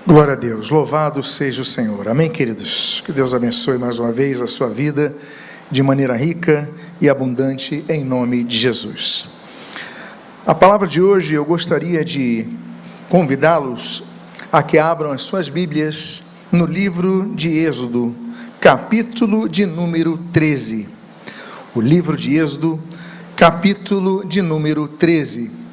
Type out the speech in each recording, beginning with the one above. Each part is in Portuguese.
Glória a Deus, louvado seja o Senhor. Amém, queridos? Que Deus abençoe mais uma vez a sua vida de maneira rica e abundante, em nome de Jesus. A palavra de hoje, eu gostaria de convidá-los a que abram as suas Bíblias no livro de Êxodo, capítulo de número 13. O livro de Êxodo, capítulo de número 13.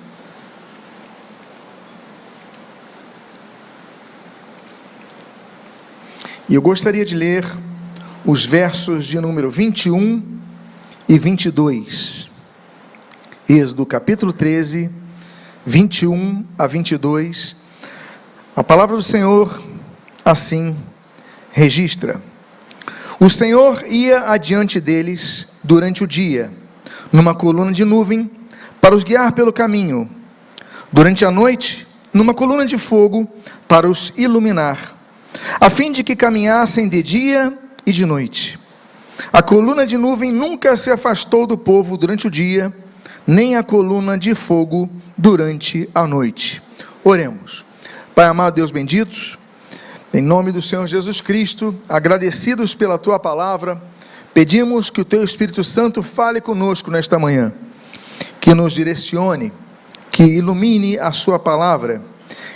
E eu gostaria de ler os versos de número 21 e 22. Êxodo capítulo 13, 21 a 22. A palavra do Senhor assim registra: O Senhor ia adiante deles durante o dia, numa coluna de nuvem, para os guiar pelo caminho. Durante a noite, numa coluna de fogo, para os iluminar, a fim de que caminhassem de dia e de noite. A coluna de nuvem nunca se afastou do povo durante o dia, nem a coluna de fogo durante a noite. Oremos. Pai amado, Deus bendito, em nome do Senhor Jesus Cristo, agradecidos pela Tua palavra, pedimos que o Teu Espírito Santo fale conosco nesta manhã, que nos direcione, que ilumine a Sua palavra,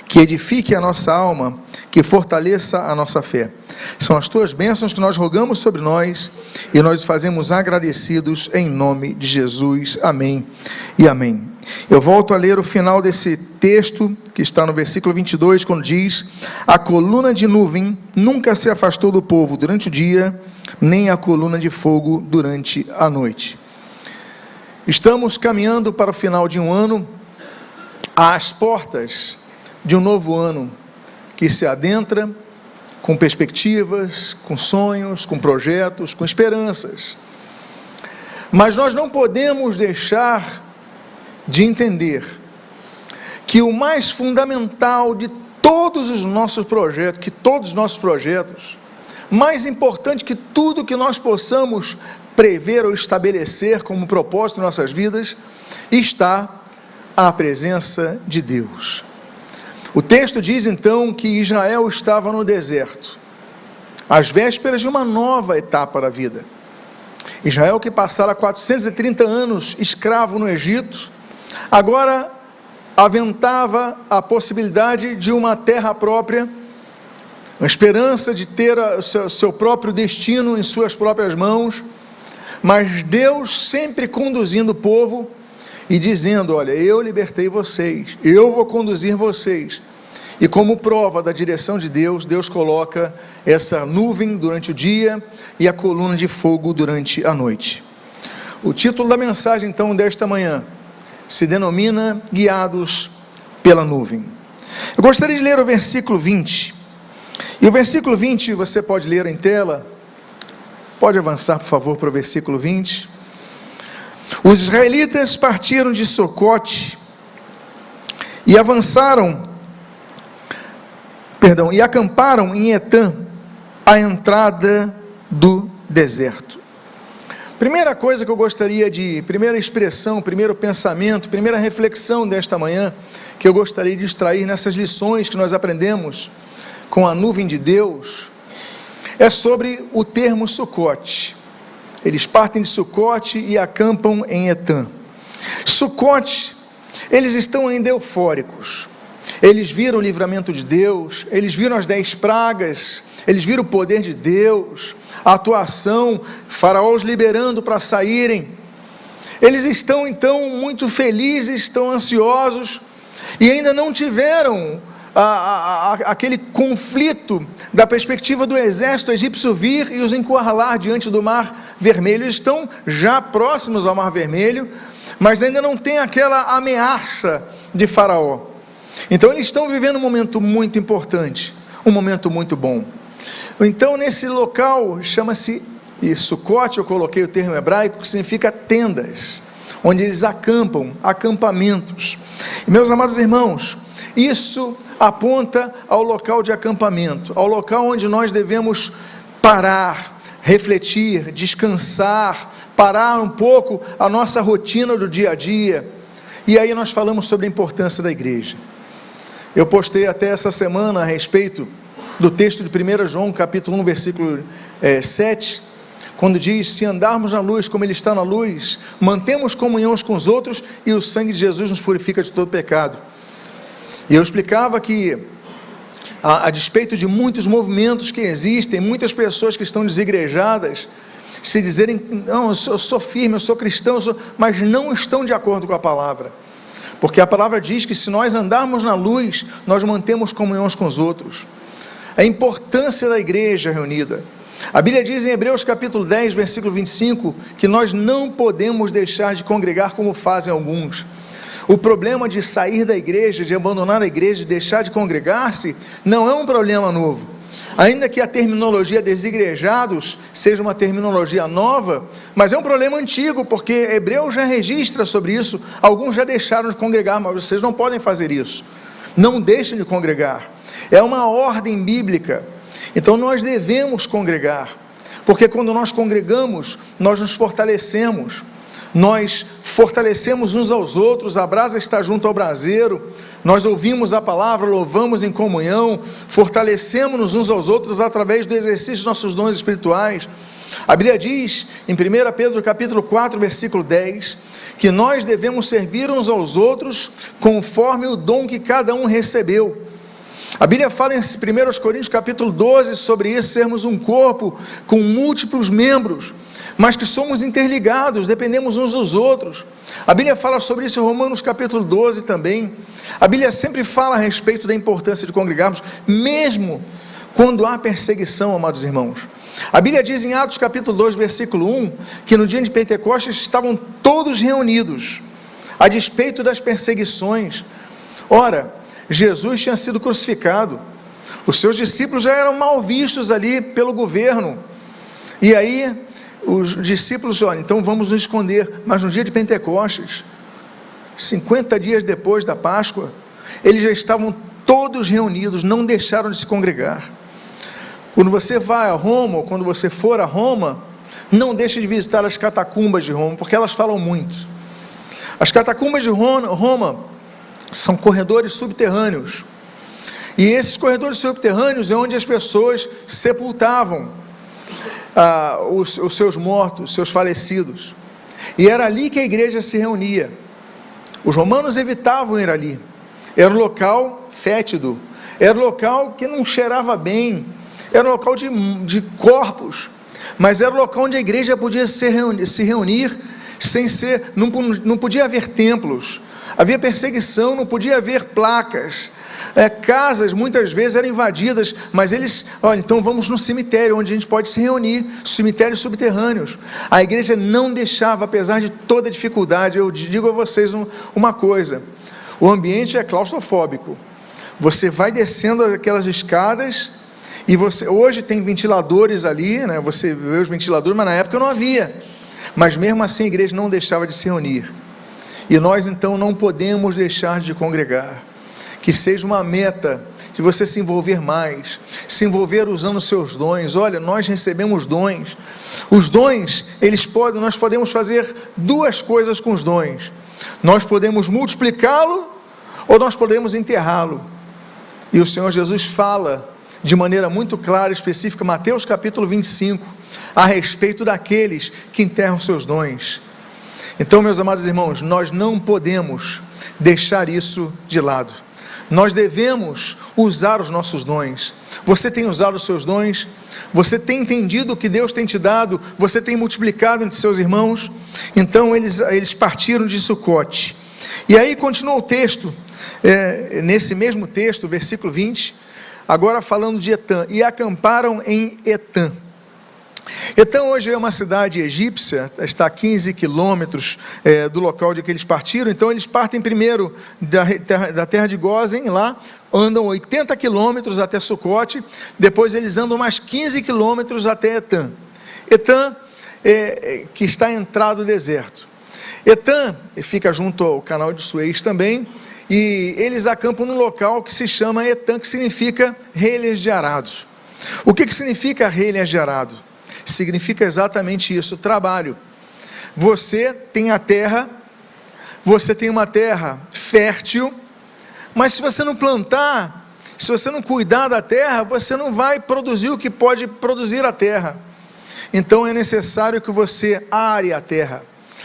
que edifique a nossa alma, que fortaleça a nossa fé. São as Tuas bênçãos que nós rogamos sobre nós, e nós fazemos agradecidos em nome de Jesus. Amém e amém. Eu volto a ler o final desse texto, que está no versículo 22, quando diz: A coluna de nuvem nunca se afastou do povo durante o dia, nem a coluna de fogo durante a noite. Estamos caminhando para o final de um ano, às portas de um novo ano, que se adentra com perspectivas, com sonhos, com projetos, com esperanças. Mas nós não podemos deixar de entender que o mais fundamental de todos os nossos projetos, mais importante que tudo que nós possamos prever ou estabelecer como propósito em nossas vidas, está a presença de Deus. O texto diz então que Israel estava no deserto, às vésperas de uma nova etapa da vida. Israel, que passara 430 anos escravo no Egito, agora aventava a possibilidade de uma terra própria, a esperança de ter seu próprio destino em suas próprias mãos, mas Deus sempre conduzindo o povo e dizendo: olha, eu libertei vocês, eu vou conduzir vocês. E como prova da direção de Deus, Deus coloca essa nuvem durante o dia e a coluna de fogo durante a noite. O título da mensagem então desta manhã se denomina Guiados pela Nuvem. Eu gostaria de ler o versículo 20. E o versículo 20 você pode ler em tela. Pode avançar, por favor, para o versículo 20. Os israelitas partiram de Socote e acamparam em Etã, à entrada do deserto. Primeira coisa que eu gostaria primeira expressão, primeiro pensamento, primeira reflexão desta manhã, que eu gostaria de extrair nessas lições que nós aprendemos com a nuvem de Deus, é sobre o termo Sucote. Eles partem de Sucote e acampam em Etã. Sucote, eles estão ainda eufóricos. Eles viram o livramento de Deus, eles viram as 10 pragas, eles viram o poder de Deus, a atuação, Faraó os liberando para saírem. Eles estão então muito felizes, estão ansiosos, e ainda não tiveram aquele conflito da perspectiva do exército egípcio vir e os encurralar diante do Mar Vermelho. Eles estão já próximos ao Mar Vermelho, mas ainda não tem aquela ameaça de Faraó. Então eles estão vivendo um momento muito importante, um momento muito bom. Então nesse local, chama-se Sucote, eu coloquei o termo hebraico, que significa tendas, onde eles acampam, acampamentos. E meus amados irmãos, isso aponta ao local de acampamento, ao local onde nós devemos parar, refletir, descansar, parar um pouco a nossa rotina do dia a dia. E aí nós falamos sobre a importância da igreja. Eu postei até essa semana a respeito do texto de 1 João, capítulo 1, versículo 7, quando diz: se andarmos na luz como Ele está na luz, mantemos comunhão uns com os outros, e o sangue de Jesus nos purifica de todo pecado. E eu explicava que, a despeito de muitos movimentos que existem, muitas pessoas que estão desigrejadas, se dizerem: não, eu sou firme, eu sou cristão, mas não estão de acordo com a palavra, porque a palavra diz que se nós andarmos na luz, nós mantemos comunhão uns com os outros. A importância da igreja reunida. A Bíblia diz em Hebreus capítulo 10, versículo 25, que nós não podemos deixar de congregar como fazem alguns. O problema de sair da igreja, de abandonar a igreja, de deixar de congregar-se, não é um problema novo. Ainda que a terminologia desigrejados seja uma terminologia nova, mas é um problema antigo, porque Hebreus já registra sobre isso. Alguns já deixaram de congregar, mas vocês não podem fazer isso. Não deixem de congregar. É uma ordem bíblica. Então nós devemos congregar, porque quando nós congregamos, nós nos fortalecemos. Nós fortalecemos uns aos outros, a brasa está junto ao braseiro, nós ouvimos a palavra, louvamos em comunhão, fortalecemos-nos uns aos outros através do exercício dos nossos dons espirituais. A Bíblia diz, em 1 Pedro capítulo 4, versículo 10, que nós devemos servir uns aos outros, conforme o dom que cada um recebeu. A Bíblia fala em 1 Coríntios capítulo 12, sobre isso, sermos um corpo com múltiplos membros, mas que somos interligados, dependemos uns dos outros. A Bíblia fala sobre isso em Romanos capítulo 12 também. A Bíblia sempre fala a respeito da importância de congregarmos, mesmo quando há perseguição, amados irmãos. A Bíblia diz em Atos capítulo 2, versículo 1, que no dia de Pentecostes estavam todos reunidos, a despeito das perseguições. Ora, Jesus tinha sido crucificado, os seus discípulos já eram mal vistos ali pelo governo, e aí os discípulos: olha, então vamos nos esconder. Mas no dia de Pentecostes, 50 dias depois da Páscoa, eles já estavam todos reunidos, não deixaram de se congregar. Quando você vai a Roma, ou quando você for a Roma, não deixe de visitar as catacumbas de Roma, porque elas falam muito. As catacumbas de Roma são corredores subterrâneos, e esses corredores subterrâneos é onde as pessoas sepultavam os seus mortos, seus falecidos, e era ali que a igreja se reunia. Os romanos evitavam ir ali, era um local fétido, era um local que não cheirava bem, era um local de corpos, mas era um local onde a igreja podia se reunir, sem ser, não podia haver templos, havia perseguição, não podia haver placas, casas muitas vezes eram invadidas, mas eles: olha, então vamos no cemitério, onde a gente pode se reunir, cemitérios subterrâneos. A igreja não deixava, apesar de toda a dificuldade. Eu digo a vocês uma coisa: o ambiente é claustrofóbico, você vai descendo aquelas escadas, e hoje tem ventiladores ali, né? Você vê os ventiladores, mas na época não havia, mas mesmo assim a igreja não deixava de se reunir, e nós então não podemos deixar de congregar. Que seja uma meta de você se envolver mais, se envolver usando os seus dons. Olha, nós recebemos dons. Os dons, nós podemos fazer duas coisas com os dons: nós podemos multiplicá-lo, ou nós podemos enterrá-lo. E o Senhor Jesus fala de maneira muito clara e específica, Mateus capítulo 25, a respeito daqueles que enterram seus dons. Então, meus amados irmãos, nós não podemos deixar isso de lado. Nós devemos usar os nossos dons. Você tem usado os seus dons? Você tem entendido o que Deus tem te dado? Você tem multiplicado entre seus irmãos? Então eles partiram de Sucote. E aí continua o texto, nesse mesmo texto, versículo 20, agora falando de Etã: e acamparam em Etã. Etã hoje é uma cidade egípcia, está a 15 quilômetros do local de que eles partiram. Então eles partem primeiro da terra de Gósen, lá andam 80 quilômetros até Sucote, depois eles andam mais 15 quilômetros até Etã. Etã, que está entrado no deserto. Etã fica junto ao canal de Suez também, e eles acampam num local que se chama Etã, que significa relhas de arado. O que significa relhas de arado? Significa exatamente isso: trabalho. Você tem a terra, você tem uma terra fértil, Mas se você não plantar, se você não cuidar da terra, você não vai produzir o que pode produzir a terra. Então é necessário que você are a terra.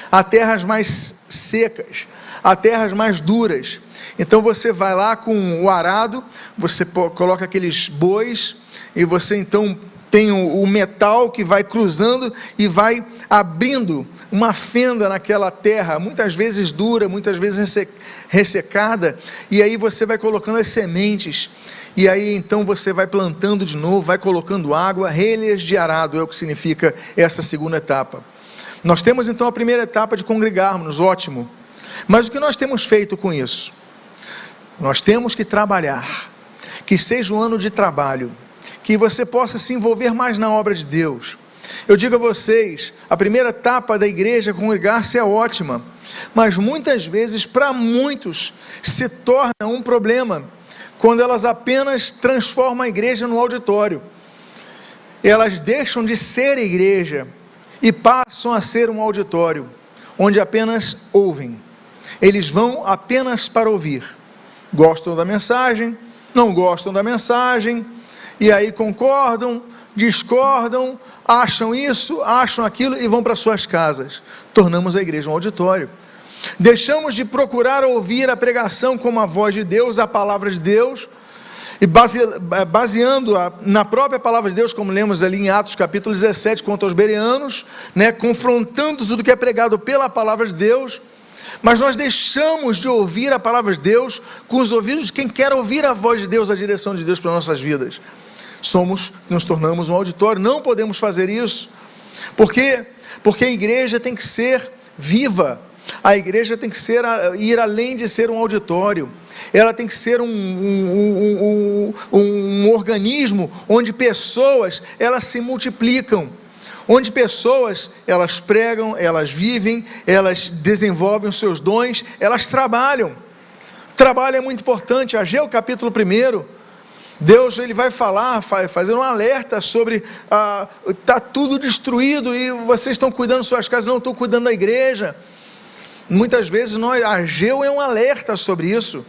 Há terras mais secas, há terras mais duras. Então você vai lá com o arado, você coloca aqueles bois, e você então tem o metal que vai cruzando e vai abrindo uma fenda naquela terra, muitas vezes dura, muitas vezes ressecada, e aí você vai colocando as sementes, e aí então você vai plantando de novo, vai colocando água, relhas de arado, é o que significa essa segunda etapa. Nós temos então a primeira etapa de congregarmos, ótimo, mas o que nós temos feito com isso? Nós temos que trabalhar, que seja um ano de trabalho, que você possa se envolver mais na obra de Deus. Eu digo a vocês, a primeira etapa da igreja, congregar-se, é ótima, mas muitas vezes, para muitos, se torna um problema, quando elas apenas transformam a igreja no auditório. Elas deixam de ser igreja, e passam a ser um auditório, onde apenas ouvem. Eles vão apenas para ouvir. Gostam da mensagem, não gostam da mensagem, e aí concordam, discordam, acham isso, acham aquilo e vão para suas casas. Tornamos a igreja um auditório. Deixamos de procurar ouvir a pregação como a voz de Deus, a palavra de Deus, e baseando na própria palavra de Deus, como lemos ali em Atos capítulo 17, contra os bereanos, confrontando tudo que é pregado pela palavra de Deus, mas nós deixamos de ouvir a palavra de Deus com os ouvidos de quem quer ouvir a voz de Deus, a direção de Deus para nossas vidas. Nos tornamos um auditório, não podemos fazer isso, porque a igreja tem que ser viva, a igreja tem que ir além de ser um auditório, ela tem que ser um organismo onde pessoas, elas se multiplicam, onde pessoas, elas pregam, elas vivem, elas desenvolvem os seus dons, elas trabalham. Trabalho é muito importante. Ageu capítulo 1, Deus ele vai falar, fazer um alerta sobre, está tudo destruído e vocês estão cuidando de suas casas, não estou cuidando da igreja. Muitas vezes Ageu é um alerta sobre isso,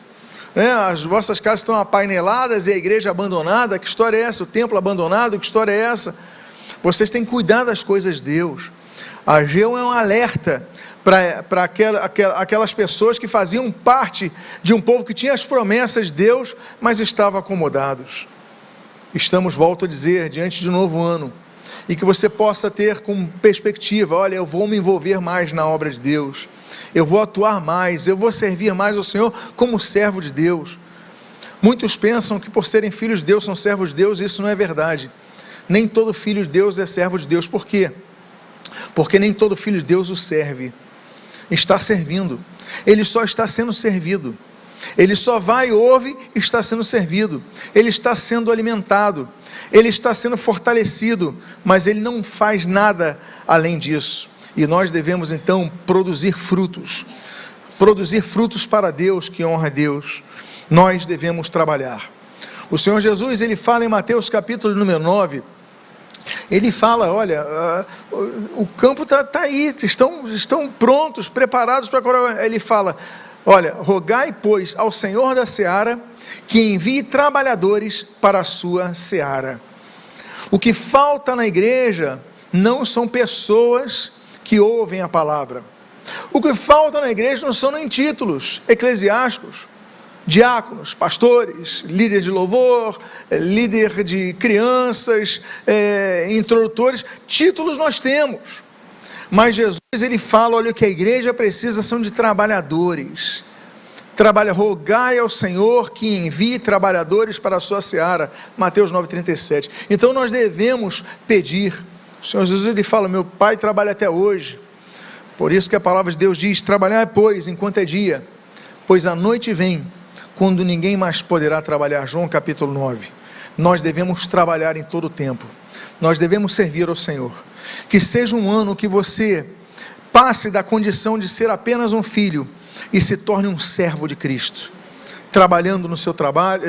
as vossas casas estão apaineladas e a igreja abandonada, que história é essa? O templo abandonado, que história é essa? Vocês têm que cuidar das coisas de Deus. Ageu é um alerta para aquelas pessoas que faziam parte de um povo que tinha as promessas de Deus, mas estavam acomodados. Estamos, volto a dizer, diante de um novo ano, e que você possa ter como perspectiva, olha, eu vou me envolver mais na obra de Deus, eu vou atuar mais, eu vou servir mais ao Senhor como servo de Deus. Muitos pensam que por serem filhos de Deus são servos de Deus, e isso não é verdade. Nem todo filho de Deus é servo de Deus. Por quê? Porque nem todo filho de Deus o serve, está servindo, ele só está sendo servido, ele só vai, ouve, está sendo servido, ele está sendo alimentado, ele está sendo fortalecido, mas ele não faz nada além disso. E nós devemos então produzir frutos para Deus, que honra a Deus. Nós devemos trabalhar. O Senhor Jesus, ele fala em Mateus capítulo número 9, ele fala, olha, o campo está aí, estão prontos, preparados para agora. Ele fala, olha, rogai pois ao Senhor da seara, que envie trabalhadores para a sua seara. O que falta na igreja não são pessoas que ouvem a palavra. O que falta na igreja não são nem títulos eclesiásticos, diáconos, pastores, líder de louvor, líder de crianças, introdutores. Títulos nós temos, mas Jesus ele fala, olha, o que a igreja precisa são de trabalhadores. Rogai ao Senhor que envie trabalhadores para a sua seara. Mateus 9,37. Então nós devemos pedir. O Senhor Jesus ele fala, meu Pai trabalha até hoje, por isso que a palavra de Deus diz, trabalhar pois enquanto é dia, pois a noite vem, quando ninguém mais poderá trabalhar. João capítulo 9, nós devemos trabalhar em todo o tempo, nós devemos servir ao Senhor. Que seja um ano que você passe da condição de ser apenas um filho, e se torne um servo de Cristo. trabalhando no seu trabalho,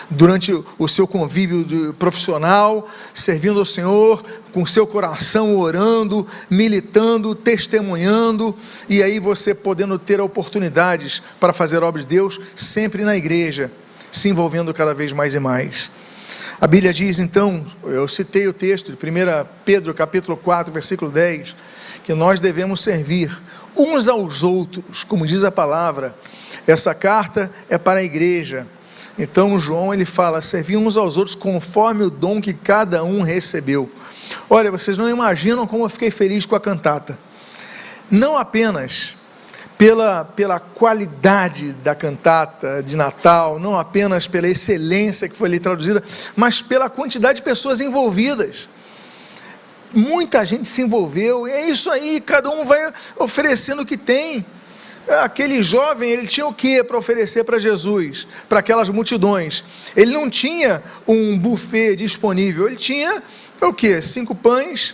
durante o seu convívio profissional, servindo ao Senhor, com seu coração orando, militando, testemunhando, e aí você podendo ter oportunidades para fazer obras de Deus, sempre na igreja, se envolvendo cada vez mais e mais. A Bíblia diz então, eu citei o texto de 1 Pedro capítulo 4, versículo 10, que nós devemos servir uns aos outros, como diz a palavra. Essa carta é para a igreja. Então João ele fala, servir uns aos outros conforme o dom que cada um recebeu. Olha, vocês não imaginam como eu fiquei feliz com a cantata, não apenas pela qualidade da cantata de Natal, não apenas pela excelência que foi ali traduzida, mas pela quantidade de pessoas envolvidas. Muita gente se envolveu, e é isso aí, cada um vai oferecendo o que tem. Aquele jovem, ele tinha o que para oferecer para Jesus, para aquelas multidões? Ele não tinha um buffet disponível, ele tinha o que? 5 pães,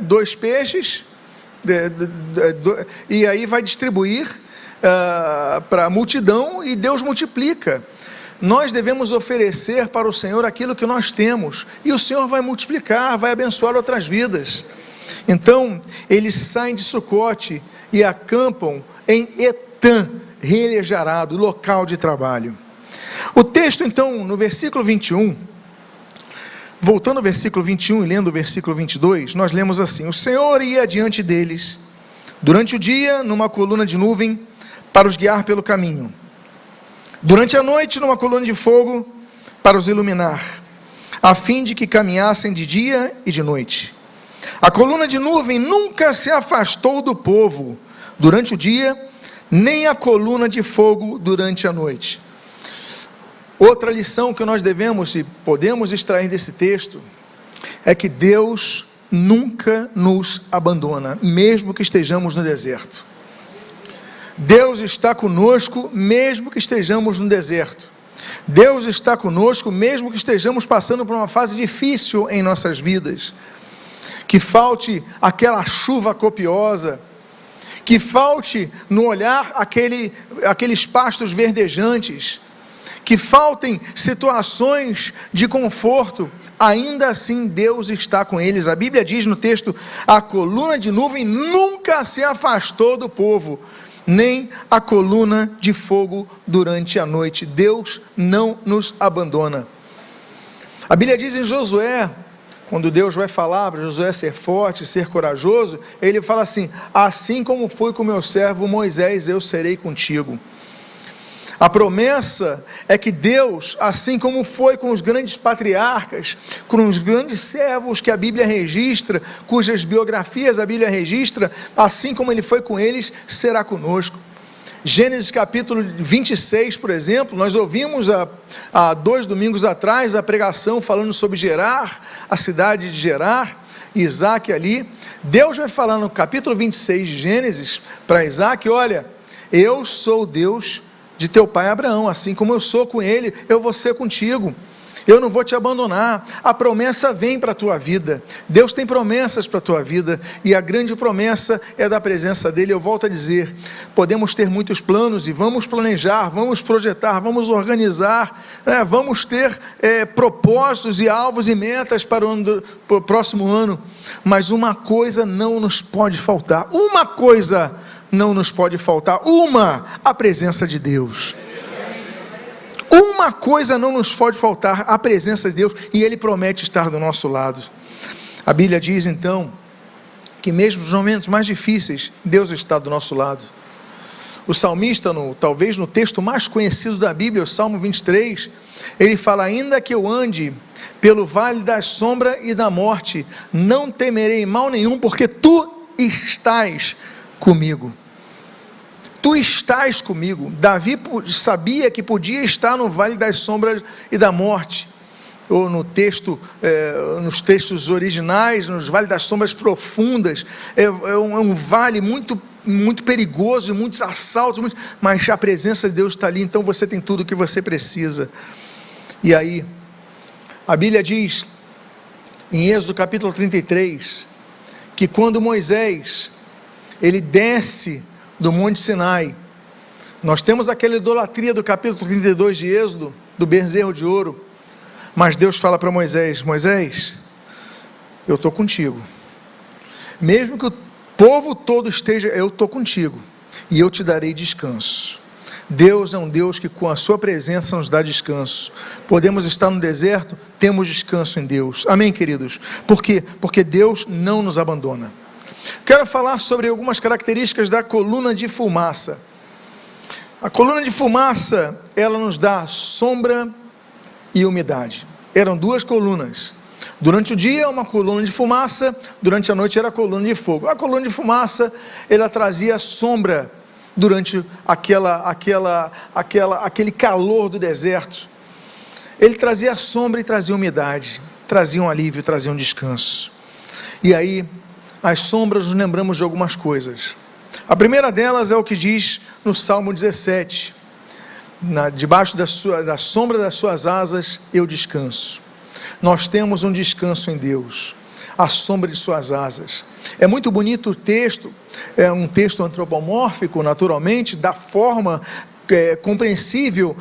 2 peixes, e aí vai distribuir para a multidão, e Deus multiplica. Nós devemos oferecer para o Senhor aquilo que nós temos, e o Senhor vai multiplicar, vai abençoar outras vidas. Então, eles saem de Sucote e acampam em Etã, reelejarado, local de trabalho. O texto então, no versículo 21, voltando ao versículo 21 e lendo o versículo 22, nós lemos assim: o Senhor ia adiante deles, durante o dia, numa coluna de nuvem, para os guiar pelo caminho. Durante a noite, numa coluna de fogo, para os iluminar, a fim de que caminhassem de dia e de noite. A coluna de nuvem nunca se afastou do povo durante o dia, nem a coluna de fogo durante a noite. Outra lição que nós devemos e podemos extrair desse texto, é que Deus nunca nos abandona, mesmo que estejamos no deserto. Deus está conosco, mesmo que estejamos no deserto. Deus está conosco, mesmo que estejamos passando por uma fase difícil em nossas vidas. Que falte aquela chuva copiosa, que falte no olhar aqueles pastos verdejantes, que faltem situações de conforto, ainda assim Deus está com eles. A Bíblia diz no texto, a coluna de nuvem nunca se afastou do povo, nem a coluna de fogo durante a noite. Deus não nos abandona. A Bíblia diz em Josué, quando Deus vai falar para Josué ser forte, ser corajoso, ele fala assim, assim como fui com meu servo Moisés, eu serei contigo. A promessa é que Deus, assim como foi com os grandes patriarcas, com os grandes servos que a Bíblia registra, cujas biografias a Bíblia registra, assim como Ele foi com eles, será conosco. Gênesis capítulo 26, por exemplo, nós ouvimos há 2 domingos atrás a pregação falando sobre Gerar, a cidade de Gerar, Isaac ali. Deus vai falar no capítulo 26 de Gênesis para Isaac, olha, eu sou o Deus de teu pai Abraão, assim como eu sou com ele, eu vou ser contigo, eu não vou te abandonar. A promessa vem para a tua vida, Deus tem promessas para a tua vida, e a grande promessa é da presença dele. Eu volto a dizer, podemos ter muitos planos, e vamos planejar, vamos projetar, vamos organizar, vamos ter propósitos e alvos e metas para o próximo ano, mas uma coisa não nos pode faltar, a presença de Deus. Uma coisa não nos pode faltar, a presença de Deus, e Ele promete estar do nosso lado. A Bíblia diz então, que mesmo nos momentos mais difíceis, Deus está do nosso lado. O salmista, talvez no texto mais conhecido da Bíblia, o Salmo 23, ele fala, ainda que eu ande pelo vale da sombra e da morte, não temerei mal nenhum, porque Tu estás comigo. Tu estás comigo. Davi sabia que podia estar no vale das sombras e da morte, ou no texto, nos textos originais, nos vales das sombras profundas, é um vale muito, muito perigoso, de muitos assaltos, mas a presença de Deus está ali, então você tem tudo o que você precisa. E aí, a Bíblia diz, em Êxodo capítulo 33, que quando Moisés, ele desce do Monte Sinai, Nós temos aquela idolatria do capítulo 32 de Êxodo, do bezerro de ouro, mas Deus fala para Moisés: Moisés, eu estou contigo, mesmo que o povo todo esteja, eu estou contigo, e eu te darei descanso. Deus é um Deus que com a sua presença nos dá descanso. Podemos estar no deserto, temos descanso em Deus. Amém, queridos? Por quê? Porque Deus não nos abandona. Quero falar sobre algumas características da coluna de fumaça. A coluna de fumaça, ela nos dá sombra e umidade. Eram duas colunas. Durante o dia, uma coluna de fumaça, durante a noite era a coluna de fogo. A coluna de fumaça, ela trazia sombra durante aquele calor do deserto. Ele trazia sombra e trazia umidade, trazia um alívio, trazia um descanso. E aí, as sombras, nos lembramos de algumas coisas. A primeira delas é o que diz no Salmo 17, debaixo da sombra das suas asas eu descanso. Nós temos um descanso em Deus, a sombra de suas asas. É muito bonito o texto, é um texto antropomórfico, naturalmente, da forma compreensível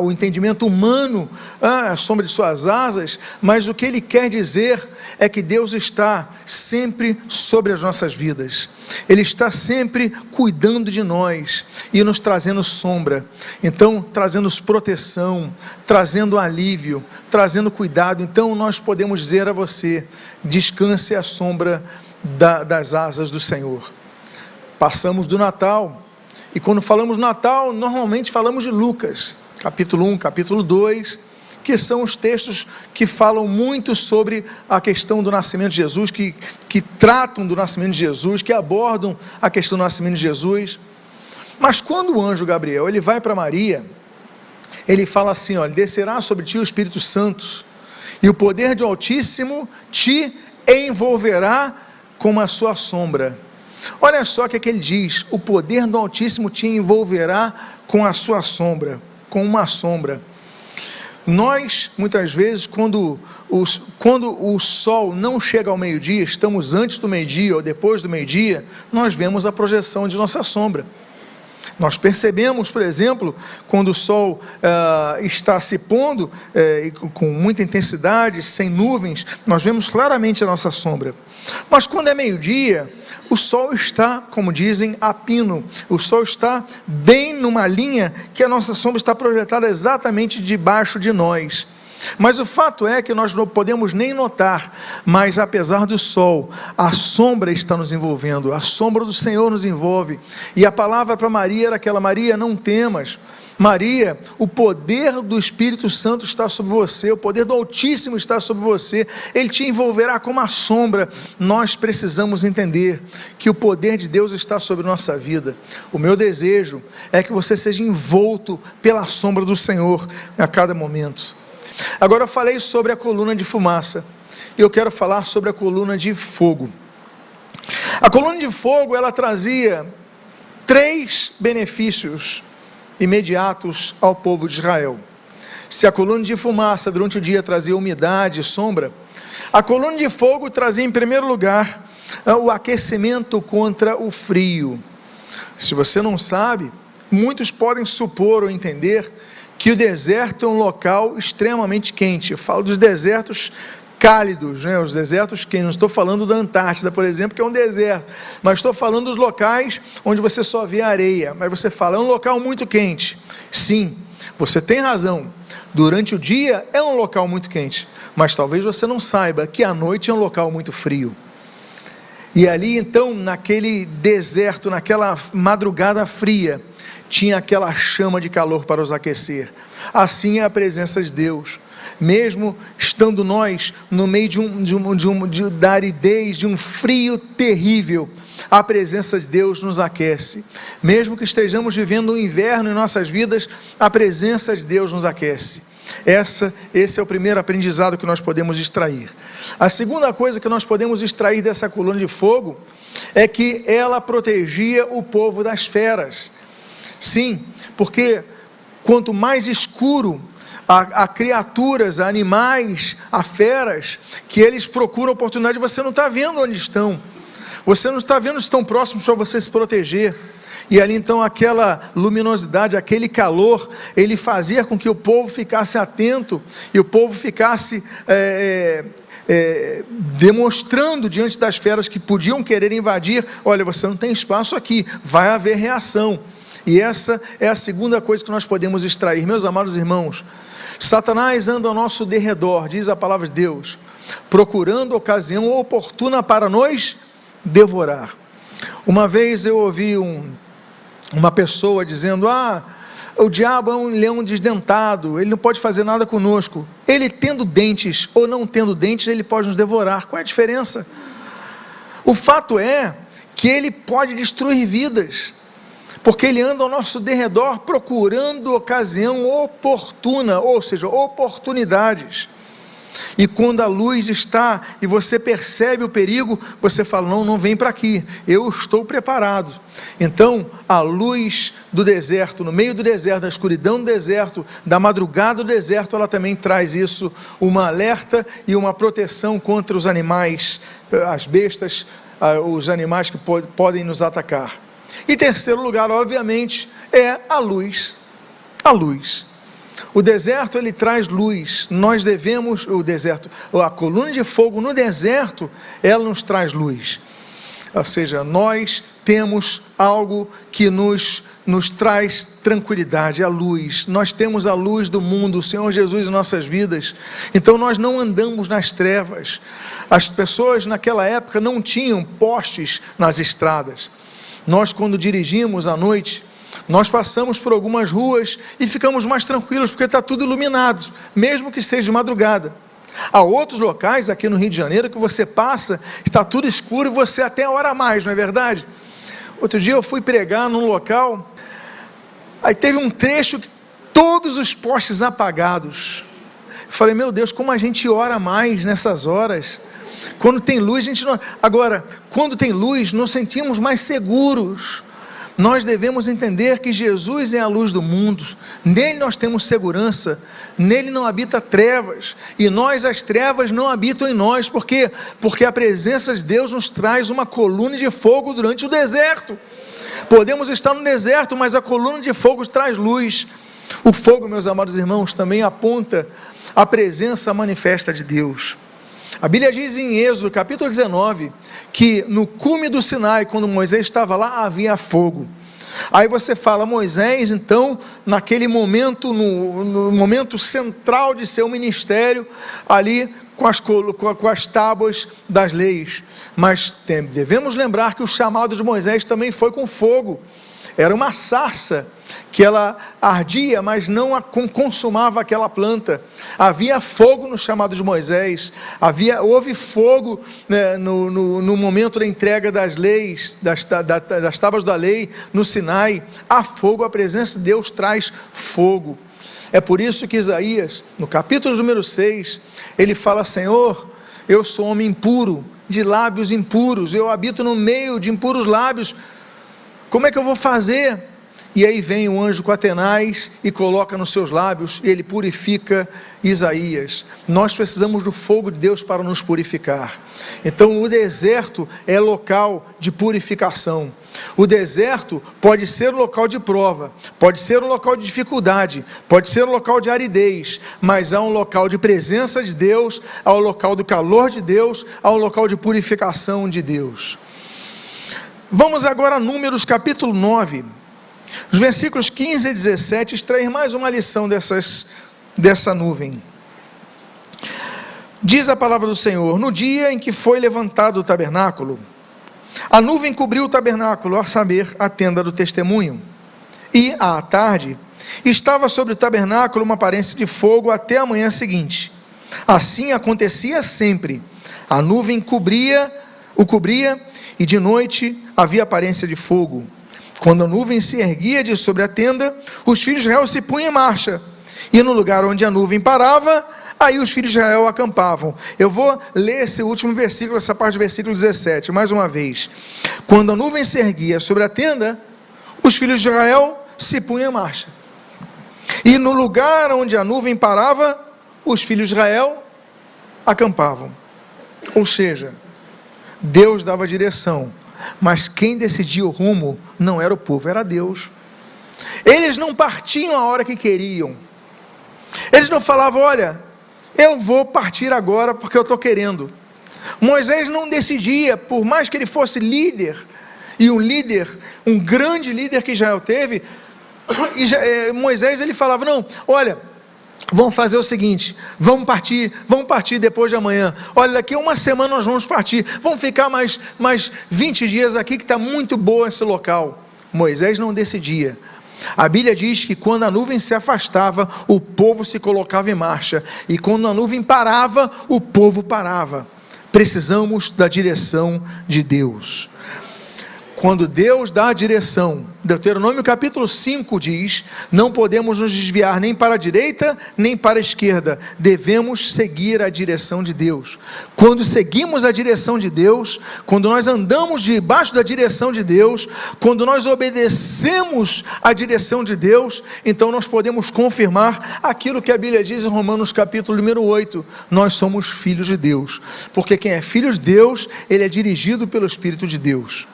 o entendimento humano, a sombra de suas asas, mas o que ele quer dizer é que Deus está sempre sobre as nossas vidas, Ele está sempre cuidando de nós e nos trazendo sombra, então trazendo-nos proteção, trazendo alívio, trazendo cuidado. Então nós podemos dizer a você: descanse à sombra das asas do Senhor. Passamos do Natal, e quando falamos Natal, normalmente falamos de Lucas, capítulo 1, capítulo 2, que são os textos que falam muito sobre a questão do nascimento de Jesus, que tratam do nascimento de Jesus, que abordam a questão do nascimento de Jesus. Mas quando o anjo Gabriel, ele vai para Maria, ele fala assim: olha, descerá sobre ti o Espírito Santo, e o poder do Altíssimo te envolverá com a sua sombra. Olha só o que ele diz: o poder do Altíssimo te envolverá com a sua sombra, com uma sombra. Nós, muitas vezes, quando o sol não chega ao meio-dia, estamos antes do meio-dia ou depois do meio-dia, nós vemos a projeção de nossa sombra. Nós percebemos, por exemplo, quando o sol está se pondo com muita intensidade, sem nuvens, nós vemos claramente a nossa sombra. Mas quando é meio-dia, o sol está, como dizem, a pino, o sol está bem numa linha que a nossa sombra está projetada exatamente debaixo de nós. Mas o fato é que nós não podemos nem notar, mas apesar do sol, a sombra está nos envolvendo, a sombra do Senhor nos envolve. E a palavra para Maria era aquela: Maria, não temas. Maria, o poder do Espírito Santo está sobre você, o poder do Altíssimo está sobre você, Ele te envolverá como a sombra. Nós precisamos entender que o poder de Deus está sobre nossa vida. O meu desejo é que você seja envolto pela sombra do Senhor a cada momento. Agora eu falei sobre a coluna de fumaça, e eu quero falar sobre a coluna de fogo. A coluna de fogo, ela trazia 3 benefícios imediatos ao povo de Israel. Se a coluna de fumaça durante o dia trazia umidade e sombra, a coluna de fogo trazia em primeiro lugar o aquecimento contra o frio. Se você não sabe, muitos podem supor ou entender que o deserto é um local extremamente quente. Eu falo dos desertos cálidos, os desertos quentes. Não estou falando da Antártida, por exemplo, que é um deserto, mas estou falando dos locais onde você só vê areia, mas você fala, é um local muito quente. Sim, você tem razão, durante o dia é um local muito quente, mas talvez você não saiba que à noite é um local muito frio. E ali então, naquele deserto, naquela madrugada fria, tinha aquela chama de calor para os aquecer. Assim é a presença de Deus. Mesmo estando nós no meio da aridez, de um frio terrível, a presença de Deus nos aquece. Mesmo que estejamos vivendo um inverno em nossas vidas, a presença de Deus nos aquece. Esse é o primeiro aprendizado que nós podemos extrair. A segunda coisa que nós podemos extrair dessa coluna de fogo é que ela protegia o povo das feras. Sim, porque quanto mais escuro a criaturas, a animais, a feras, que eles procuram oportunidade, você não está vendo onde estão, você não está vendo se estão próximos para você se proteger. E ali então aquela luminosidade, aquele calor, ele fazia com que o povo ficasse atento, e o povo ficasse demonstrando diante das feras que podiam querer invadir: olha, você não tem espaço aqui, vai haver reação. E essa é a segunda coisa que nós podemos extrair. Meus amados irmãos, Satanás anda ao nosso derredor, diz a palavra de Deus, procurando ocasião oportuna para nos devorar. Uma vez eu ouvi uma pessoa dizendo: o diabo é um leão desdentado, ele não pode fazer nada conosco. Ele tendo dentes ou não tendo dentes, ele pode nos devorar. Qual é a diferença? O fato é que ele pode destruir vidas, porque ele anda ao nosso derredor procurando ocasião oportuna, ou seja, oportunidades. E quando a luz está e você percebe o perigo, você fala: não vem para aqui, eu estou preparado. Então a luz do deserto, no meio do deserto, da escuridão do deserto, da madrugada do deserto, ela também traz isso, uma alerta e uma proteção contra os animais, as bestas, os animais que podem nos atacar. E terceiro lugar, obviamente, é a luz. A luz. O deserto, ele traz luz. Nós devemos, a coluna de fogo no deserto, ela nos traz luz. Ou seja, nós temos algo que nos traz tranquilidade, a luz. Nós temos a luz do mundo, o Senhor Jesus em nossas vidas. Então nós não andamos nas trevas. As pessoas naquela época não tinham postes nas estradas. Nós, quando dirigimos à noite, nós passamos por algumas ruas e ficamos mais tranquilos, porque está tudo iluminado, mesmo que seja de madrugada. Há outros locais aqui no Rio de Janeiro que você passa, está tudo escuro e você até ora mais, não é verdade? Outro dia eu fui pregar num local, aí teve um trecho que todos os postes apagados. Eu falei: meu Deus, como a gente ora mais nessas horas. Quando tem luz, a gente não... Agora, quando tem luz, nos sentimos mais seguros. Nós devemos entender que Jesus é a luz do mundo, nele nós temos segurança, nele não habita trevas, e as trevas não habitam em nós. Por quê? Porque a presença de Deus nos traz uma coluna de fogo durante o deserto. Podemos estar no deserto, mas a coluna de fogo traz luz. O fogo, meus amados irmãos, também aponta a presença manifesta de Deus. A Bíblia diz em Êxodo capítulo 19, que no cume do Sinai, quando Moisés estava lá, havia fogo. Aí você fala: Moisés, então, naquele momento, no momento central de seu ministério, ali com as tábuas das leis. Mas devemos lembrar que o chamado de Moisés também foi com fogo. Era uma sarça que ela ardia, mas não consumava aquela planta. Havia fogo no chamado de Moisés, houve fogo, né, no momento da entrega das leis, das tábuas da lei no Sinai. Há fogo, a presença de Deus traz fogo. É por isso que Isaías, no capítulo número 6, ele fala: Senhor, eu sou homem impuro, de lábios impuros, eu habito no meio de impuros lábios, como é que eu vou fazer? E aí vem o anjo com a tenaz e coloca nos seus lábios, e ele purifica Isaías. Nós precisamos do fogo de Deus para nos purificar. Então o deserto é local de purificação. O deserto pode ser um local de prova, pode ser um local de dificuldade, pode ser um local de aridez, mas há um local de presença de Deus, há um local do calor de Deus, há um local de purificação de Deus. Vamos agora a Números capítulo 9, os versículos 15 e 17, extrair mais uma lição dessa nuvem. Diz a palavra do Senhor: no dia em que foi levantado o tabernáculo, a nuvem cobriu o tabernáculo, a saber, a tenda do testemunho, e à tarde estava sobre o tabernáculo uma aparência de fogo até a manhã seguinte. Assim acontecia sempre, a nuvem o cobria, e de noite havia aparência de fogo. Quando a nuvem se erguia de sobre a tenda, os filhos de Israel se punham em marcha, e no lugar onde a nuvem parava, aí os filhos de Israel acampavam. Eu vou ler esse último versículo, essa parte do versículo 17, mais uma vez. Quando a nuvem se erguia sobre a tenda, os filhos de Israel se punham em marcha, e no lugar onde a nuvem parava, os filhos de Israel acampavam. Ou seja, Deus dava direção, mas quem decidia o rumo não era o povo, era Deus. Eles não partiam a hora que queriam, eles não falavam, olha, eu vou partir agora porque eu estou querendo. Moisés não decidia, por mais que ele fosse líder, e um grande líder que Israel teve, Moisés ele falava, não, olha, vamos fazer o seguinte, vamos partir depois de amanhã, olha, daqui a uma semana nós vamos partir, vamos ficar mais 20 dias aqui que está muito bom esse local. Moisés não decidia. A Bíblia diz que quando a nuvem se afastava, o povo se colocava em marcha, e quando a nuvem parava, o povo parava. Precisamos da direção de Deus. Quando Deus dá a direção, Deuteronômio capítulo 5 diz, não podemos nos desviar nem para a direita, nem para a esquerda, devemos seguir a direção de Deus. Quando seguimos a direção de Deus, quando nós andamos debaixo da direção de Deus, quando nós obedecemos a direção de Deus, então nós podemos confirmar aquilo que a Bíblia diz em Romanos capítulo número 8, nós somos filhos de Deus, porque quem é filho de Deus, ele é dirigido pelo Espírito de Deus.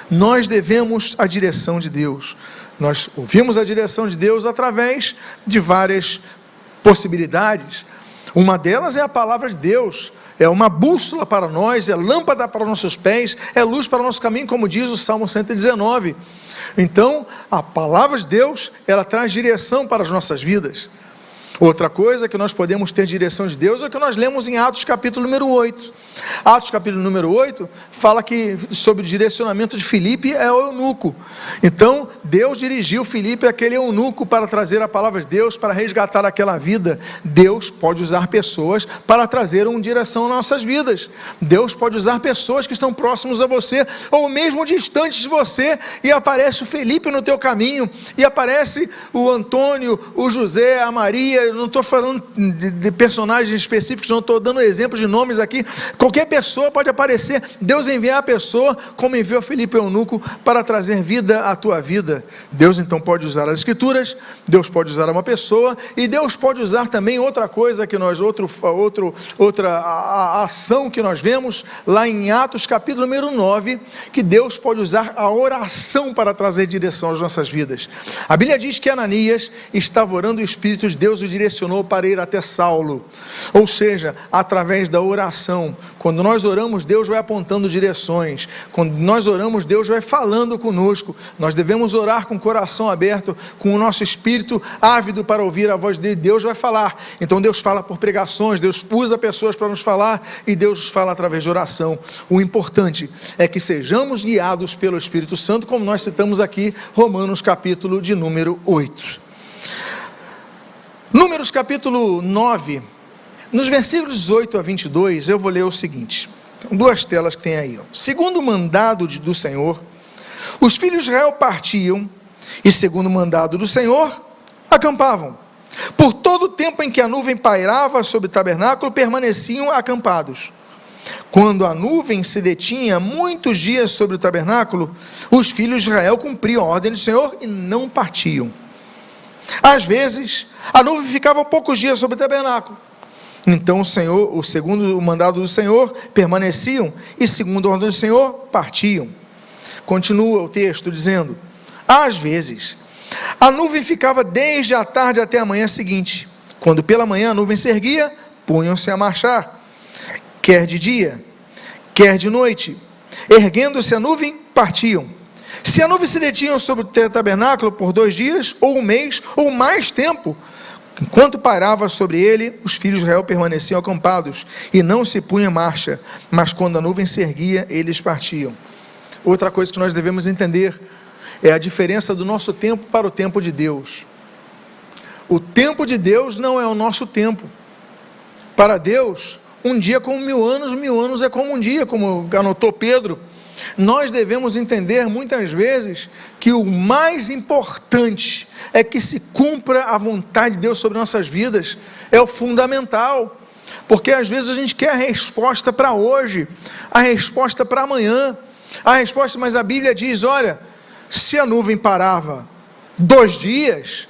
Nós devemos a direção de Deus, nós ouvimos a direção de Deus através de várias possibilidades, uma delas é a palavra de Deus, é uma bússola para nós, é lâmpada para nossos pés, é luz para o nosso caminho, como diz o Salmo 119, então a palavra de Deus, ela traz direção para as nossas vidas. Outra coisa que nós podemos ter direção de Deus é o que nós lemos em Atos capítulo número 8. Atos capítulo número 8 fala que sobre o direcionamento de Filipe é o eunuco. Então Deus dirigiu Filipe aquele eunuco para trazer a palavra de Deus, para resgatar aquela vida. Deus pode usar pessoas para trazer uma direção às nossas vidas. Deus pode usar pessoas que estão próximos a você, ou mesmo distantes de você, e aparece o Felipe no teu caminho, e aparece o Antônio, o José, a Maria. Eu não estou falando de personagens específicos, não estou dando exemplos de nomes aqui. Qualquer pessoa pode aparecer. Deus envia a pessoa, como enviou Filipe eunuco, para trazer vida à tua vida. Deus então pode usar as escrituras, Deus pode usar uma pessoa, e Deus pode usar também outra coisa que nós, outra ação que nós vemos lá em Atos capítulo número 9, que Deus pode usar a oração para trazer direção às nossas vidas. A Bíblia diz que Ananias estava orando, e o Espírito de Deus o direcionou para ir até Saulo, ou seja, através da oração. Quando nós oramos, Deus vai apontando direções. Quando nós oramos, Deus vai falando conosco. Nós devemos orar com o coração aberto, com o nosso espírito ávido para ouvir a voz dele. Deus vai falar. Então Deus fala por pregações, Deus usa pessoas para nos falar, e Deus fala através de oração. O importante é que sejamos guiados pelo Espírito Santo, como nós citamos aqui, Romanos capítulo de número 8. Números capítulo 9, nos versículos 18 a 22, eu vou ler o seguinte, duas telas que tem aí. Segundo o mandado do Senhor, os filhos de Israel partiam, e segundo o mandado do Senhor, acampavam. Por todo o tempo em que a nuvem pairava sobre o tabernáculo, permaneciam acampados. Quando a nuvem se detinha muitos dias sobre o tabernáculo, os filhos de Israel cumpriam a ordem do Senhor e não partiam. Às vezes, a nuvem ficava poucos dias sobre o tabernáculo. Então segundo o mandado do Senhor, permaneciam, e segundo a ordem do Senhor, partiam. Continua o texto dizendo, às vezes, a nuvem ficava desde a tarde até a manhã seguinte. Quando pela manhã a nuvem se erguia, punham-se a marchar, quer de dia, quer de noite. Erguendo-se a nuvem, partiam. Se a nuvem se detinha sobre o tabernáculo por 2 dias, ou 1 mês, ou mais tempo, enquanto pairava sobre ele, os filhos de Israel permaneciam acampados, e não se punham em marcha, mas quando a nuvem se erguia, eles partiam. Outra coisa que nós devemos entender, é a diferença do nosso tempo para o tempo de Deus. O tempo de Deus não é o nosso tempo. Para Deus, um dia é como 1000 anos é como um dia, como anotou Pedro. Nós devemos entender muitas vezes que o mais importante é que se cumpra a vontade de Deus sobre nossas vidas, é o fundamental, porque às vezes a gente quer a resposta para hoje, a resposta para amanhã, mas a Bíblia diz, olha, se a nuvem parava 2 dias,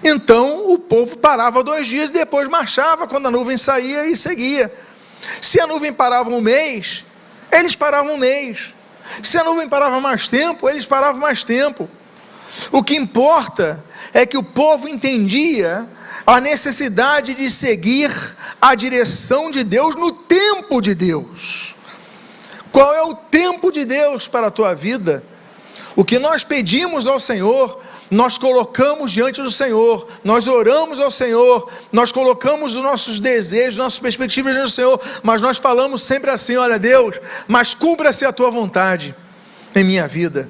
então o povo parava 2 dias e depois marchava quando a nuvem saía e seguia. Se a nuvem parava 1 mês, eles paravam 1 mês. Se a nuvem parava mais tempo, eles paravam mais tempo. O que importa é que o povo entendia a necessidade de seguir a direção de Deus no tempo de Deus. Qual é o tempo de Deus para a tua vida? O que nós pedimos ao Senhor, nós colocamos diante do Senhor, nós oramos ao Senhor, nós colocamos os nossos desejos, nossas perspectivas diante do Senhor, mas nós falamos sempre assim: olha Deus, mas cumpra-se a tua vontade em minha vida,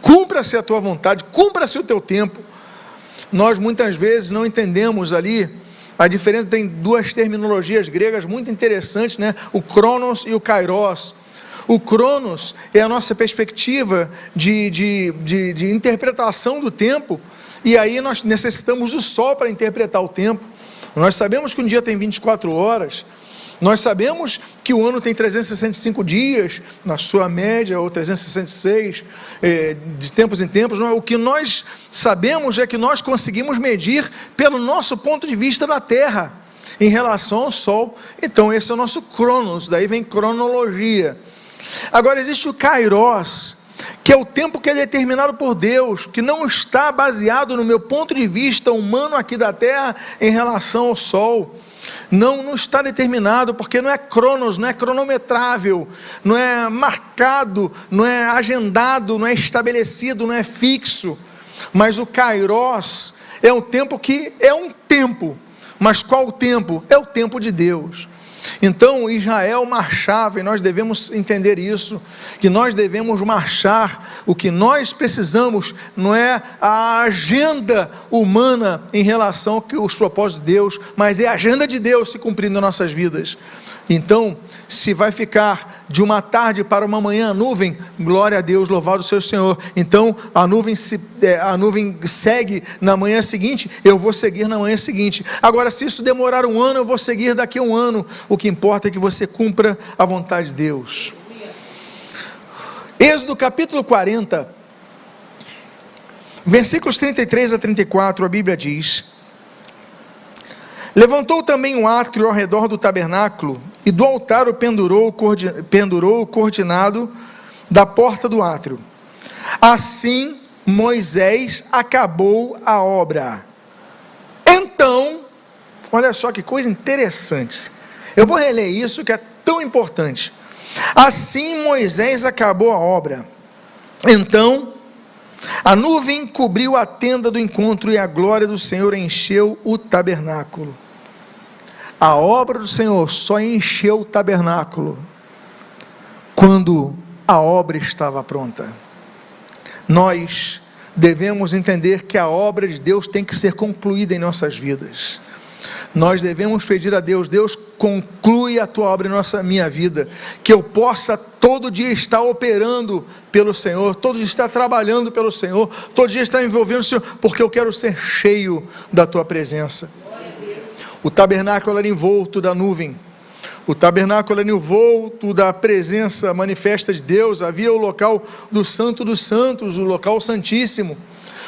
cumpra-se a tua vontade, cumpra-se o teu tempo. Nós muitas vezes não entendemos ali a diferença. Tem duas terminologias gregas muito interessantes, né? O Cronos e o Kairos. O Cronos é a nossa perspectiva de interpretação do tempo, e aí nós necessitamos do sol para interpretar o tempo. Nós sabemos que um dia tem 24 horas, nós sabemos que o ano tem 365 dias, na sua média, ou 366, de tempos em tempos. O que nós sabemos é que nós conseguimos medir pelo nosso ponto de vista da Terra, em relação ao Sol. Então esse é o nosso Cronos, daí vem cronologia. Agora existe o Kairos, que é o tempo que é determinado por Deus, que não está baseado no meu ponto de vista humano aqui da Terra em relação ao Sol. Não está determinado, porque não é cronos, não é cronometrável, não é marcado, não é agendado, não é estabelecido, não é fixo. Mas o Kairos é um tempo que é um tempo. Mas qual o tempo? É o tempo de Deus. Então Israel marchava, e nós devemos entender isso, que nós devemos marchar. O que nós precisamos não é a agenda humana em relação aos propósitos de Deus, mas é a agenda de Deus se cumprindo em nossas vidas. Então, se vai ficar de uma tarde para uma manhã a nuvem, glória a Deus, louvado seja o Senhor. Então a nuvem segue na manhã seguinte, eu vou seguir na manhã seguinte. Agora, se isso demorar um ano, eu vou seguir daqui a um ano. O que importa é que você cumpra a vontade de Deus. Êxodo capítulo 40, versículos 33 a 34, a Bíblia diz: levantou também um átrio ao redor do tabernáculo, e do altar o pendurou o cortinado da porta do átrio. Assim Moisés acabou a obra. Então, olha só que coisa interessante, eu vou reler isso que é tão importante. Assim Moisés acabou a obra. Então a nuvem cobriu a tenda do encontro, e a glória do Senhor encheu o tabernáculo. A obra do Senhor só encheu o tabernáculo quando a obra estava pronta. Nós devemos entender que a obra de Deus tem que ser concluída em nossas vidas. Nós devemos pedir a Deus: Deus, conclui a tua obra em minha vida, que eu possa todo dia estar operando pelo Senhor, todo dia estar trabalhando pelo Senhor, todo dia estar envolvendo o Senhor, porque eu quero ser cheio da tua presença. O tabernáculo era envolto da nuvem, o tabernáculo era envolto da presença manifesta de Deus. Havia o local do Santo dos Santos, o local santíssimo.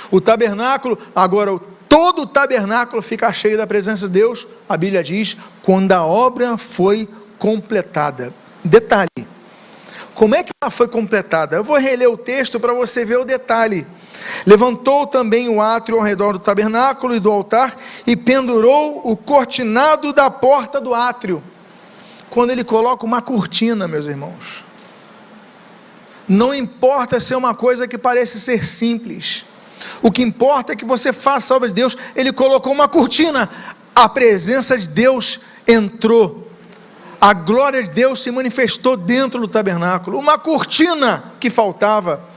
O tabernáculo, agora todo o tabernáculo fica cheio da presença de Deus, a Bíblia diz, quando a obra foi completada. Detalhe, como é que ela foi completada? Eu vou reler o texto para você ver o detalhe. Levantou também o átrio ao redor do tabernáculo e do altar, e pendurou o cortinado da porta do átrio. Quando ele coloca uma cortina, meus irmãos, não importa ser uma coisa que parece ser simples, o que importa é que você faça a obra de Deus. Ele colocou uma cortina, a presença de Deus entrou, a glória de Deus se manifestou dentro do tabernáculo. Uma cortina que faltava.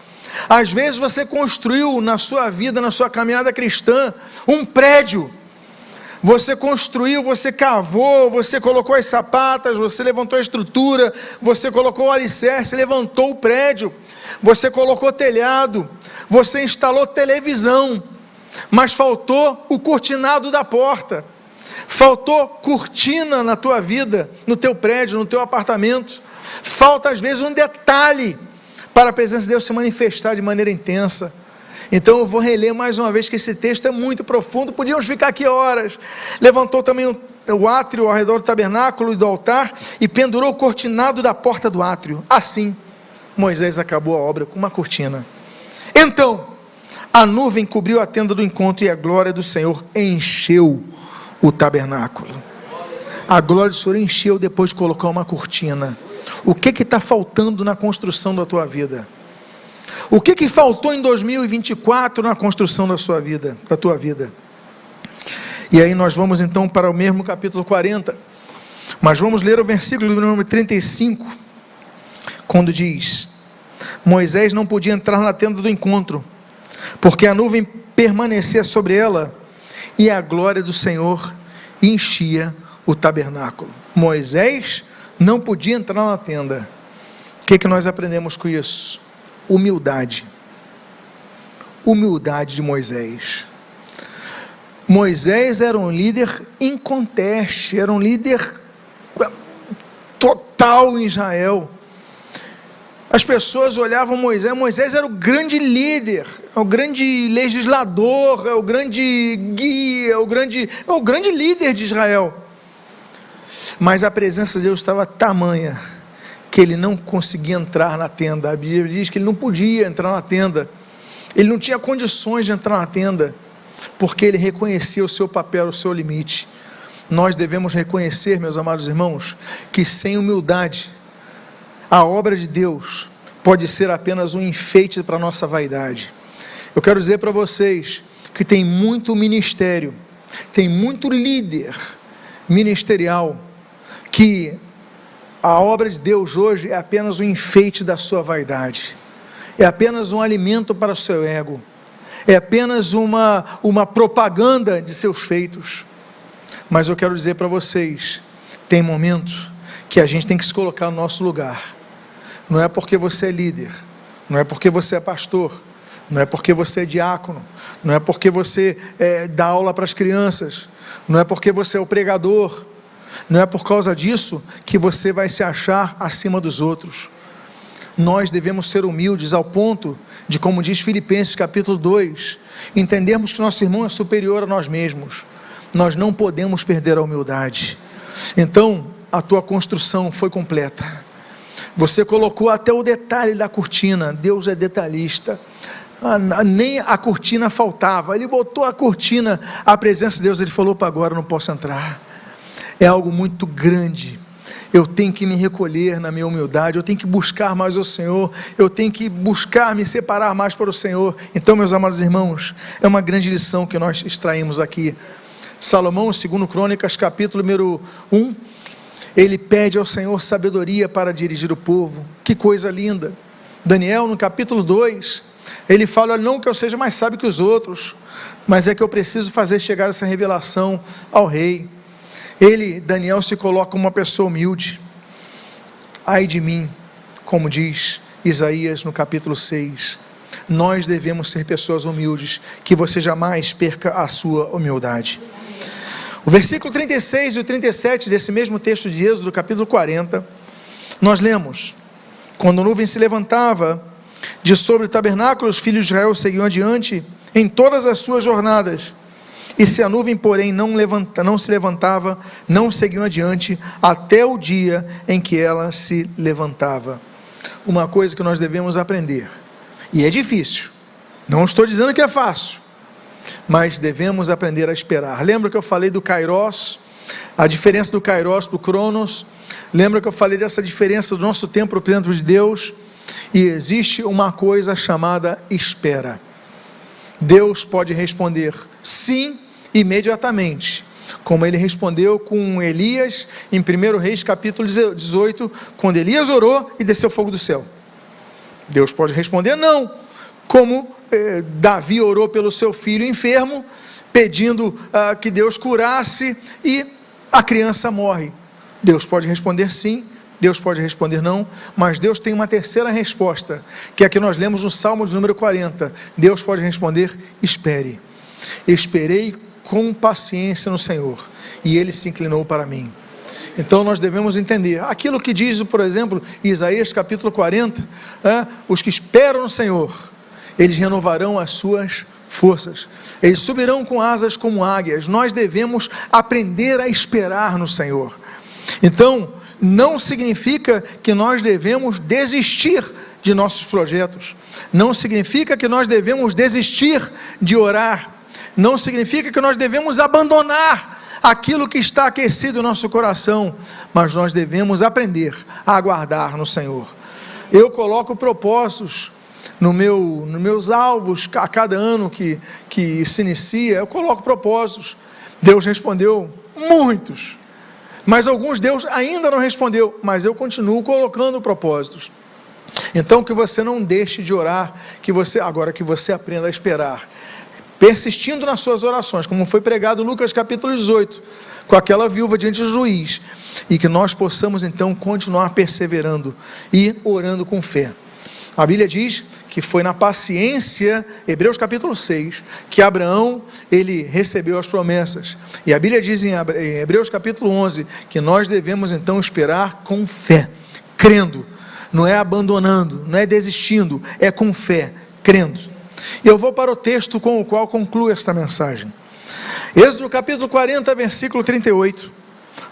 Às vezes você construiu na sua vida, na sua caminhada cristã, um prédio. Você construiu, você cavou, você colocou as sapatas, você levantou a estrutura, você colocou o alicerce, levantou o prédio, você colocou telhado, você instalou televisão, mas faltou o cortinado da porta, faltou cortina na tua vida, no teu prédio, no teu apartamento. Falta às vezes um detalhe para a presença de Deus se manifestar de maneira intensa. Então eu vou reler mais uma vez, que esse texto é muito profundo, podíamos ficar aqui horas. Levantou também o átrio ao redor do tabernáculo e do altar, e pendurou o cortinado da porta do átrio. Assim, Moisés acabou a obra com uma cortina. Então, a nuvem cobriu a tenda do encontro e a glória do Senhor encheu o tabernáculo. A glória do Senhor encheu depois de colocar uma cortina. O que está faltando na construção da tua vida? O que faltou em 2024 na construção da sua vida, da tua vida? E aí nós vamos então para o mesmo capítulo 40, mas vamos ler o versículo número 35, quando diz: Moisés não podia entrar na tenda do encontro, porque a nuvem permanecia sobre ela, e a glória do Senhor enchia o tabernáculo. Moisés não podia entrar na tenda. O que nós aprendemos com isso? Humildade. Humildade de Moisés. Moisés era um líder inconteste, era um líder total em Israel. As pessoas olhavam Moisés era o grande líder, é o grande legislador, é o grande guia, é o grande líder de Israel. Mas a presença de Deus estava tamanha, que ele não conseguia entrar na tenda. A Bíblia diz que ele não podia entrar na tenda, ele não tinha condições de entrar na tenda, porque ele reconhecia o seu papel, o seu limite. Nós devemos reconhecer, meus amados irmãos, que sem humildade, a obra de Deus pode ser apenas um enfeite para a nossa vaidade. Eu quero dizer para vocês, que tem muito ministério, tem muito líder ministerial, que a obra de Deus hoje é apenas um enfeite da sua vaidade, é apenas um alimento para o seu ego, é apenas uma propaganda de seus feitos. Mas eu quero dizer para vocês, tem momentos que a gente tem que se colocar no nosso lugar. Não é porque você é líder, não é porque você é pastor, não é porque você é diácono, não é porque você dá aula para as crianças, não é porque você é o pregador, não é por causa disso que você vai se achar acima dos outros. Nós devemos ser humildes ao ponto de, como diz Filipenses capítulo 2, entendermos que nosso irmão é superior a nós mesmos. Nós não podemos perder a humildade. Então, a tua construção foi completa. Você colocou até o detalhe da cortina. Deus é detalhista. Nem a cortina faltava. Ele botou a cortina, a presença de Deus. Ele falou: para agora não posso entrar. É algo muito grande. Eu tenho que me recolher na minha humildade, eu tenho que buscar mais o Senhor, eu tenho que buscar me separar mais para o Senhor. Então, meus amados irmãos, é uma grande lição que nós extraímos aqui. Salomão, segundo Crônicas, capítulo número 1, ele pede ao Senhor sabedoria para dirigir o povo. Que coisa linda. Daniel, no capítulo 2, ele fala: não que eu seja mais sábio que os outros, mas é que eu preciso fazer chegar essa revelação ao rei. Daniel, se coloca como uma pessoa humilde. Ai de mim, como diz Isaías no capítulo 6, nós devemos ser pessoas humildes, que você jamais perca a sua humildade. O versículo 36 e o 37 desse mesmo texto de Êxodo, capítulo 40, nós lemos: quando a nuvem se levantava de sobre o tabernáculo, os filhos de Israel seguiam adiante em todas as suas jornadas. E se a nuvem, porém, não se levantava, não seguiam adiante, até o dia em que ela se levantava. Uma coisa que nós devemos aprender, e é difícil, não estou dizendo que é fácil, mas devemos aprender a esperar. Lembra que eu falei do Kairos, a diferença do Kairos para o Cronos? Lembra que eu falei dessa diferença do nosso tempo para o tempo de Deus? E existe uma coisa chamada espera. Deus pode responder sim, imediatamente, como ele respondeu com Elias em 1 Reis capítulo 18, quando Elias orou e desceu fogo do céu. Deus pode responder não, como Davi orou pelo seu filho enfermo, pedindo que Deus curasse, e a criança morre. Deus pode responder sim, Deus pode responder não, mas Deus tem uma terceira resposta, que é a que nós lemos no Salmo de número 40. Deus pode responder: espere. Esperei com paciência no Senhor, e Ele se inclinou para mim. Então nós devemos entender, aquilo que diz, por exemplo, Isaías capítulo 40, os que esperam no Senhor, eles renovarão as suas forças, eles subirão com asas como águias. Nós devemos aprender a esperar no Senhor. Então, não significa que nós devemos desistir de nossos projetos. Não significa que nós devemos desistir de orar. Não significa que nós devemos abandonar aquilo que está aquecido no nosso coração, mas nós devemos aprender a aguardar no Senhor. Eu coloco propósitos nos meus alvos, a cada ano que se inicia, eu coloco propósitos. Deus respondeu muitos, mas alguns Deus ainda não respondeu, mas eu continuo colocando propósitos. Então que você não deixe de orar, que você aprenda a esperar, persistindo nas suas orações, como foi pregado em Lucas capítulo 18, com aquela viúva diante do juiz, e que nós possamos então continuar perseverando e orando com fé. A Bíblia diz que foi na paciência, Hebreus capítulo 6, que Abraão, ele recebeu as promessas, e a Bíblia diz em Hebreus capítulo 11, que nós devemos então esperar com fé, crendo, não é abandonando, não é desistindo, é com fé, crendo. E eu vou para o texto com o qual concluo esta mensagem. Êxodo capítulo 40, versículo 38,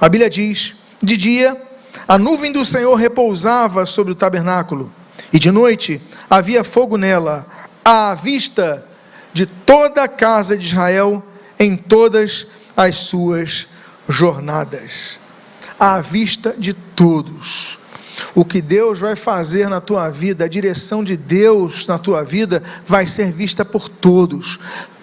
a Bíblia diz: de dia, a nuvem do Senhor repousava sobre o tabernáculo, e de noite havia fogo nela, à vista de toda a casa de Israel, em todas as suas jornadas. À vista de todos. O que Deus vai fazer na tua vida, a direção de Deus na tua vida, vai ser vista por todos.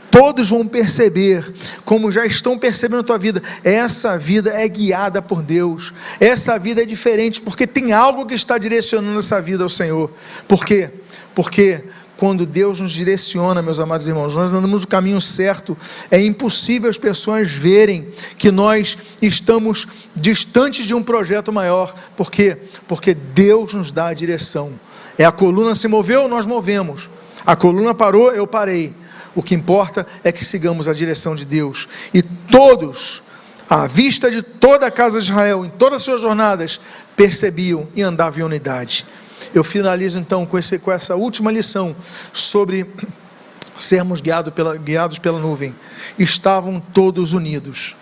Todos vão perceber, como já estão percebendo na tua vida, essa vida é guiada por Deus, essa vida é diferente, porque tem algo que está direcionando essa vida ao Senhor. Por quê? Porque quando Deus nos direciona, meus amados irmãos, nós andamos no caminho certo, é impossível as pessoas verem que nós estamos distantes de um projeto maior. Por quê? Porque Deus nos dá a direção. A coluna se moveu, nós movemos, a coluna parou, eu parei. O que importa é que sigamos a direção de Deus, e todos, à vista de toda a casa de Israel, em todas as suas jornadas, percebiam e andavam em unidade. Eu finalizo então com essa última lição, sobre sermos guiados pela nuvem. Estavam todos unidos.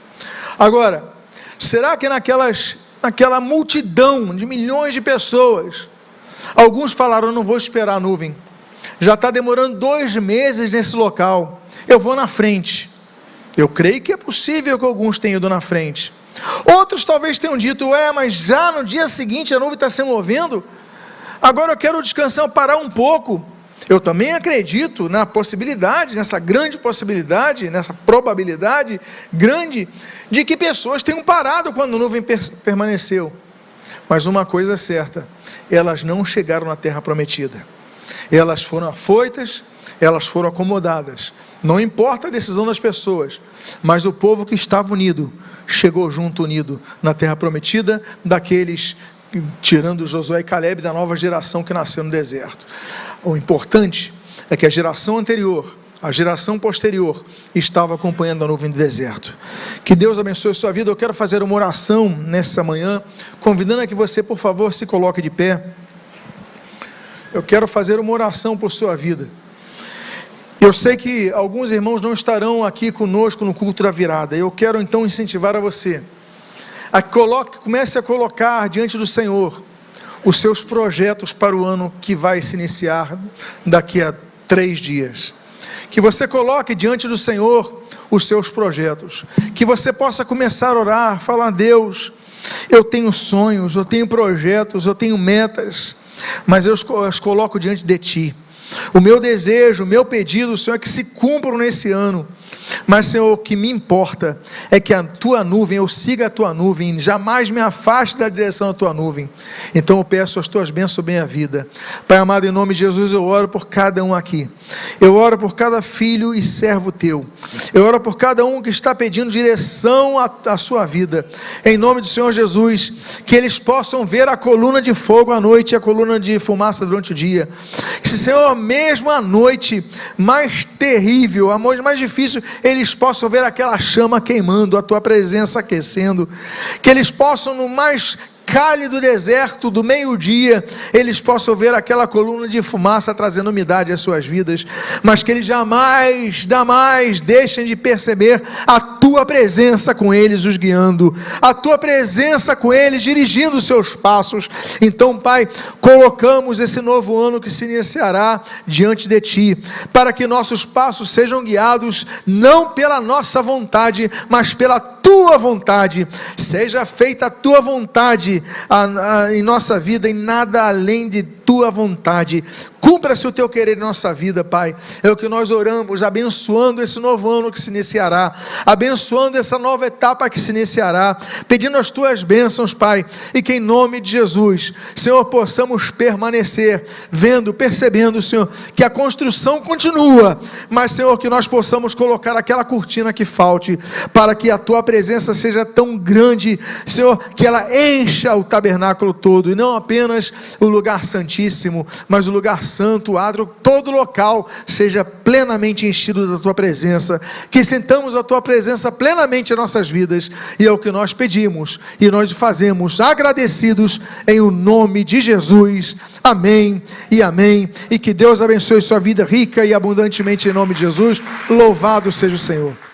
Agora, será que naquela multidão de milhões de pessoas, alguns falaram: eu não vou esperar a nuvem, já está demorando 2 meses nesse local, eu vou na frente. Eu creio que é possível que alguns tenham ido na frente. Outros talvez tenham dito: mas já no dia seguinte a nuvem está se movendo, agora eu quero descansar, parar um pouco. Eu também acredito na possibilidade, nessa grande possibilidade, nessa probabilidade grande, de que pessoas tenham parado quando a nuvem permaneceu. Mas uma coisa é certa: elas não chegaram na terra prometida. Elas foram afoitas, elas foram acomodadas. Não importa a decisão das pessoas, mas o povo que estava unido, chegou junto, unido, na terra prometida, daqueles, tirando Josué e Caleb, da nova geração que nasceu no deserto. O importante é que a geração anterior, a geração posterior, estava acompanhando a nuvem do deserto. Que Deus abençoe a sua vida. Eu quero fazer uma oração nessa manhã, convidando a que você, por favor, se coloque de pé. Eu quero fazer uma oração por sua vida. Eu sei que alguns irmãos não estarão aqui conosco no culto da virada. Eu quero então incentivar a você comece a colocar diante do Senhor os seus projetos para o ano que vai se iniciar daqui a 3 dias. Que você coloque diante do Senhor os seus projetos, que você possa começar a orar, falar: Deus, eu tenho sonhos, eu tenho projetos, eu tenho metas, mas eu as coloco diante de Ti. O meu desejo, o meu pedido, Senhor, é que se cumpram nesse ano. Mas, Senhor, o que me importa é que a Tua nuvem, eu siga a Tua nuvem, jamais me afaste da direção da Tua nuvem. Então eu peço as Tuas bênçãos sobre a minha vida. Pai amado, em nome de Jesus, eu oro por cada um aqui. Eu oro por cada filho e servo Teu. Eu oro por cada um que está pedindo direção à sua vida. Em nome do Senhor Jesus, que eles possam ver a coluna de fogo à noite e a coluna de fumaça durante o dia. Que, Senhor, mesmo à noite mais terrível, a noite mais difícil, eles possam ver aquela chama queimando, a Tua presença aquecendo. Que eles possam, no mais cálido do deserto do meio-dia, eles possam ver aquela coluna de fumaça trazendo umidade às suas vidas, mas que eles jamais deixem de perceber a tua presença com eles, os guiando, a tua presença com eles, dirigindo os seus passos. Então, Pai, colocamos esse novo ano que se iniciará diante de Ti, para que nossos passos sejam guiados não pela nossa vontade, mas pela Tua vontade. Seja feita a Tua vontade em nossa vida, e nada além de Tua vontade. Cumpra-se o Teu querer em nossa vida, Pai. É o que nós oramos, abençoando esse novo ano que se iniciará, abençoando essa nova etapa que se iniciará, pedindo as Tuas bênçãos, Pai, e que em nome de Jesus, Senhor, possamos permanecer, vendo, percebendo, Senhor, que a construção continua, mas, Senhor, que nós possamos colocar aquela cortina que falte, para que a Tua presença seja tão grande, Senhor, que ela encha o tabernáculo todo, e não apenas o lugar santíssimo, mas o lugar santo, o átrio, todo local seja plenamente enchido da Tua presença, que sentamos a Tua presença plenamente em nossas vidas, e é o que nós pedimos, e nós fazemos agradecidos em o nome de Jesus, amém e amém, e que Deus abençoe sua vida rica e abundantemente em nome de Jesus. Louvado seja o Senhor.